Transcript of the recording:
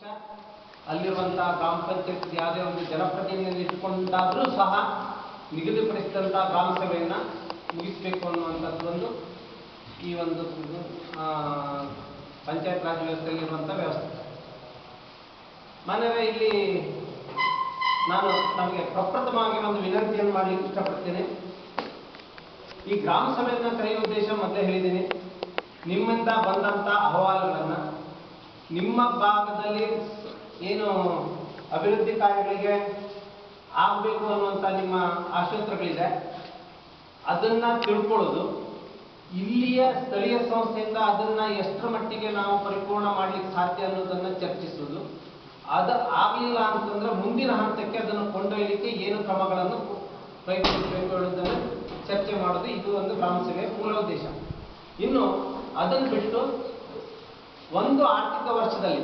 ಪಕ್ಷ ಅಲ್ಲಿರುವಂತಹ ಗ್ರಾಮ ಪಂಚಾಯತ್ ಯಾವುದೇ ಒಂದು ಜನಪ್ರತಿನಿಧಿಯನ್ನು ಇಟ್ಟುಕೊಂಡಾದರೂ ಸಹ ನಿಗದಿಪಡಿಸಿದಂಥ ಗ್ರಾಮ ಸಭೆಯನ್ನು ಮುಗಿಸಬೇಕು ಅನ್ನುವಂಥದ್ದು ಒಂದು ಈ ಒಂದು ಪಂಚಾಯತ್ ರಾಜ್ ವ್ಯವಸ್ಥೆಯಲ್ಲಿರುವಂಥ ವ್ಯವಸ್ಥೆ. ಮಾನ್ಯರೇ, ಇಲ್ಲಿ ನಾನು ನಮಗೆ ಪ್ರಪ್ರಥಮವಾಗಿ ಒಂದು ವಿನಂತಿಯನ್ನು ಮಾಡಲಿಕ್ಕೆ ಇಷ್ಟಪಡ್ತೇನೆ. ಈ ಗ್ರಾಮ ಸಭೆಯನ್ನು ಕರೆಯುವ ಉದ್ದೇಶ ಮೊದಲೇ ಹೇಳಿದ್ದೀನಿ. ನಿಮ್ಮಿಂದ ಬಂದಂಥ ಅಹವಾಲುಗಳನ್ನು ನಿಮ್ಮ ಭಾಗದಲ್ಲಿ ಏನು ಅಭಿವೃದ್ಧಿ ಕಾರ್ಯಗಳಿಗೆ ಆಗಬೇಕು ಅನ್ನುವಂಥ ನಿಮ್ಮ ಆಶೋತ್ತರಗಳಿದೆ, ಅದನ್ನು ತಿಳ್ಕೊಳ್ಳೋದು, ಇಲ್ಲಿಯ ಸ್ಥಳೀಯ ಸಂಸ್ಥೆಯಿಂದ ಅದನ್ನು ಎಷ್ಟರ ಮಟ್ಟಿಗೆ ನಾವು ಪರಿಪೂರ್ಣ ಮಾಡಲಿಕ್ಕೆ ಸಾಧ್ಯ ಅನ್ನೋದನ್ನು ಚರ್ಚಿಸೋದು, ಅದು ಆಗಲಿಲ್ಲ ಅಂತಂದ್ರೆ ಮುಂದಿನ ಹಂತಕ್ಕೆ ಅದನ್ನು ಕೊಂಡೊಯ್ಯಲಿಕ್ಕೆ ಏನು ಕ್ರಮಗಳನ್ನು ಕೈಗೊಳ್ಳೋದನ್ನು ಚರ್ಚೆ ಮಾಡೋದು, ಇದು ಒಂದು ಗ್ರಾಮ ಸಭೆಯ ಮೂಲ ಉದ್ದೇಶ. ಇನ್ನು ಅದನ್ನು ಬಿಟ್ಟು ಒಂದು ಆರ್ಥಿಕ ವರ್ಷದಲ್ಲಿ